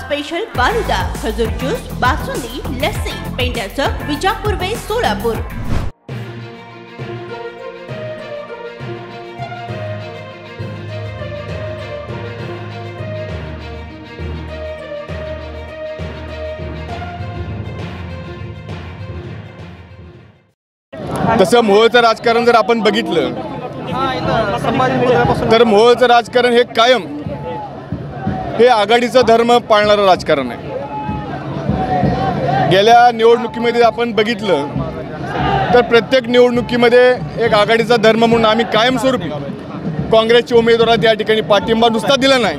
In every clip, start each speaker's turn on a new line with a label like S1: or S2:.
S1: Special falooda, खजूर juice, basundi, lassi, पेंड्याचं Vijapur वे सोलापूर।
S2: तसं मोहोळचं राजकारण जर आपण बघितलं तर मोहोळचं राजकारण हे कायम हे आघाडीचा धर्म पाळणारं राजकारण आहे। गेल्या निवडणुकीमध्ये आपण बघितलं तर प्रत्येक निवडणुकीमध्ये एक आघाडीचा धर्म म्हणून आम्ही कायमस्वरूपी काँग्रेसचे उमेदवार त्या ठिकाणी पाठिंबा नुसता दिला नाही,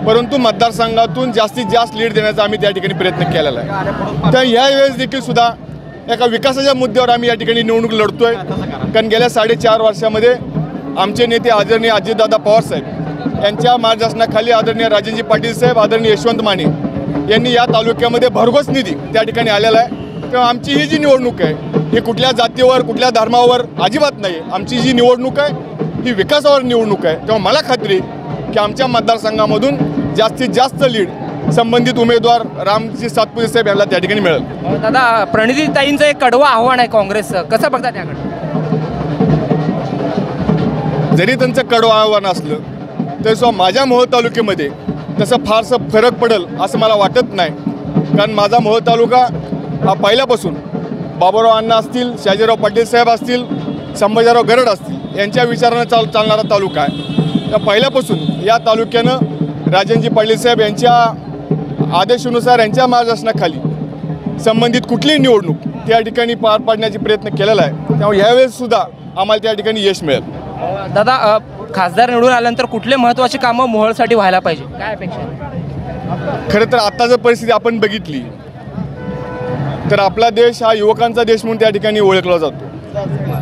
S2: परंतु मतदारसंघातून जास्तीत जास्त लीड देण्याचा आम्ही त्या ठिकाणी प्रयत्न केलेला आहे। तर यावेळेस देखील सुद्धा एका विकासाच्या मुद्द्यावर आम्ही या ठिकाणी निवडणूक लढतोय, कारण गेल्या 4.5 वर्षामध्ये आमचे नेते आदरणीय अजितदादा पवार साहेब यांच्या मार्गदर्शनाखाली आदरणीय राजेंद्र पाटील साहेब, आदरणीय यशवंत माने यांनी या तालुक्यामध्ये भरघोस निधी त्या ठिकाणी आलेला आहे। तेव्हा आमची ही जी निवडणूक आहे ही कुठल्या जातीवर कुठल्या धर्मावर अजिबात नाही, आमची जी निवडणूक आहे ही विकासावर निवडणूक आहे। तेव्हा मला खात्री की आमच्या मतदारसंघामधून जास्तीत जास्त लीड संबंधित उमेदवार रामजी सातपुते साहेब यांना त्या ठिकाणी मिळेल।
S3: दादा, प्रणितीताईंचं एक कडवं आव्हान आहे काँग्रेसचं, कसं बघता त्याकडे?
S2: जरी त्यांचं कडवं आव्हान असलं तरी सुद्धा माझ्या मोहोळ तालुक्यामध्ये तसं फारसं फरक पडेल असं मला वाटत नाही, कारण माझा मोहोळ तालुका हा पहिल्यापासून बाबूराव अण्णा असतील, शहाजीराव पाटील साहेब असतील, संभाजीराव गरड असतील यांच्या विचारानं चालणारा तालुका आहे। तर पहिल्यापासून या तालुक्यानं राजेंद्र पाटील साहेब यांच्या आदेशानुसार यांच्या मार्गदर्शनाखाली संबंधित कुठलीही निवडणूक त्या ठिकाणी पार पाडण्याचा प्रयत्न केलेला आहे। त्यामुळे यावेळेस सुद्धा आम्हाला त्या ठिकाणी यश मिळेल।
S3: दादा, खासदार निवडून आल्यानंतर कुठले महत्त्वाची कामं मोहोळसाठी व्हायला पाहिजे, काय अपेक्षा आहे?
S2: खरं तर आता जर परिस्थिती आपण बघितली तर आपला देश हा युवकांचा देश म्हणून त्या ठिकाणी ओळखला जातो,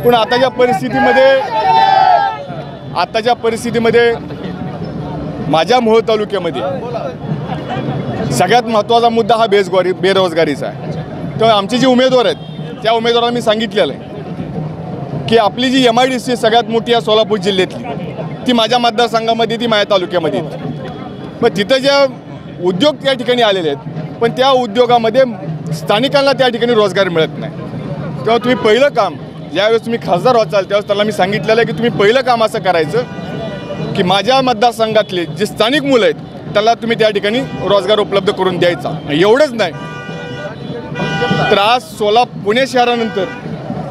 S2: पण आताच्या परिस्थितीमध्ये माझ्या मोहोळ तालुक्यामध्ये सगळ्यात महत्त्वाचा मुद्दा हा बेरोजगारीचा आहे। त्यामुळे आमचे जे उमेदवार आहेत त्या उमेदवारांना मी सांगितलेलं आहे की आपली जी MIDC सगळ्यात मोठी आहे सोलापूर जिल्ह्यातली, ती माझ्या मतदारसंघामध्ये, ती माझ्या तालुक्यामध्ये। पण तिथं ज्या उद्योग त्या ठिकाणी आलेले आहेत पण त्या उद्योगामध्ये स्थानिकांना त्या ठिकाणी रोजगार मिळत नाही। तेव्हा तुम्ही पहिलं काम ज्यावेळेस तुम्ही खासदार व्हाल त्यावेळेस त्याला मी सांगितलेलं आहे की तुम्ही पहिलं काम असं करायचं की माझ्या मतदारसंघातले जे स्थानिक मुलं आहेत त्याला तुम्ही त्या ठिकाणी रोजगार उपलब्ध करून द्यायचा। एवढंच नाही तर आज पुणे शहरानंतर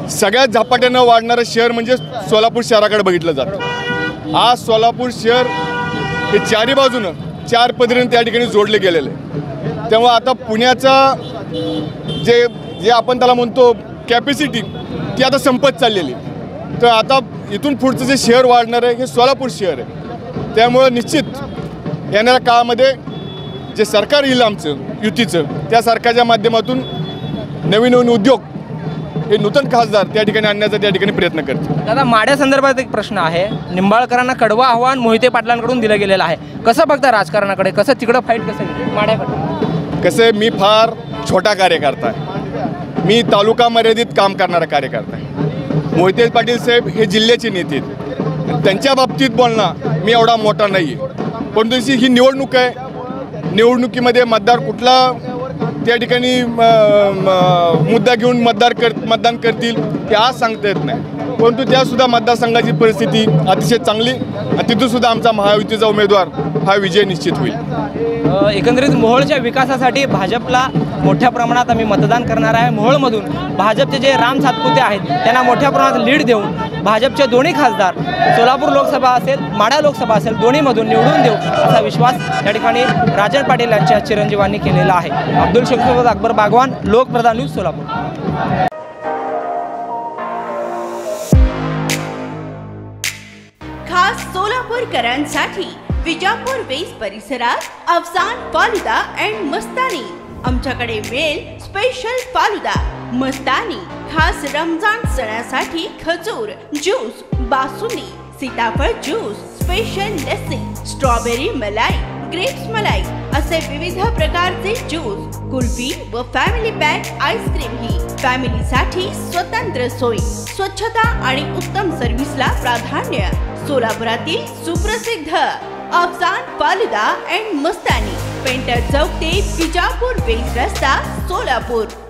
S2: सगळ्यात झपाट्यानं वाढणारं शहर म्हणजे सोलापूर शहराकडे बघितलं जातं। आज सोलापूर शहर हे चारी बाजूनं 4 पदरीनं त्या ठिकाणी जोडले गेलेले आहे। तेव्हा आता पुण्याचा जे आपण त्याला म्हणतो कॅपॅसिटी ती आता संपत चाललेली, तर आता इथून पुढचं जे शहर वाढणार आहे हे सोलापूर शहर आहे। त्यामुळं निश्चित येणाऱ्या काळामध्ये जे सरकार येईल आमचं युतीचं, त्या सरकारच्या माध्यमातून नवीन उद्योग हे नूतन खासदार त्या ठिकाणी आणण्याचा त्या ठिकाणी प्रयत्न करते।
S3: दादा, माड्या संदर्भात एक प्रश्न आहे, निंबाळकरांना कडवं आव्हान मोहिते पाटलांकडून दिलं गेलेलं आहे, कसं बघता राजकारणाकडे, कसं तिकडं फाईट कसं माड्याकडे?
S2: कसं मी फार छोटा कार्यकर्ता आहे, मी तालुका मर्यादित काम करणारा कार्यकर्ता आहे। मोहिते पाटील साहेब हे जिल्ह्याचे नेते आहेत, त्यांच्या बाबतीत बोलणं मी एवढा मोठा नाही आहे, पण ही निवडणूक आहे, निवडणुकीमध्ये मतदार कुठला त्या ठिकाणी मुद्दा घेऊन मतदान करतील हे आज सांगता येत नाही, परंतु त्यासुद्धा मतदारसंघाची परिस्थिती अतिशय चांगली आणि तिथूनसुद्धा आमचा महायुतीचा उमेदवार हा विजय निश्चित होईल।
S3: एकंदरीत मोहोळच्या विकासासाठी भाजपला मोठ्या प्रमाणात आम्ही मतदान करणार आहे। मोहोळमधून भाजपचे जे राम सातपुते आहेत त्यांना मोठ्या प्रमाणात लीड देऊन भाजपचे दोन्ही खासदार सोलापूर लोकसभा असेल, माढा लोकसभा असेल, दोन्हीमधून निवडून देऊ असा विश्वास या ठिकाणी राजन पाटील यांच्या चिरंजीवांनी केलेला आहे। अब्दुल शेखसोबत अकबर बागवान, लोकप्रधान न्यूज, सोलापूर।
S1: खास सोलापूरकरांसाठी विजापूर वेस परिसरात अफसान फालुदा अँड मस्तानी, आमच्याकडे मिळेल स्पेशल फालुदा, मस्तानी, खास रमजान सणासाठी खजूर ज्यूस, बासुंदी, सीताफळ ज्यूस, स्पेशल लस्सी, स्ट्रॉबेरी मलाई, ग्रेप्स मलाई असे विविध प्रकारचे ज्यूस, कुल्फी व फॅमिली पॅक आईस्क्रीम ही फॅमिलीसाठी स्वतंत्र सोयी, स्वच्छता आणि उत्तम सर्व्हिसला प्राधान्य। सोलापुरातील सुप्रसिद्ध अफजान फालुदा एंड मस्तानी, पेंटर चौक ते विजापूर वेस्ट रस्ता, सोलापूर।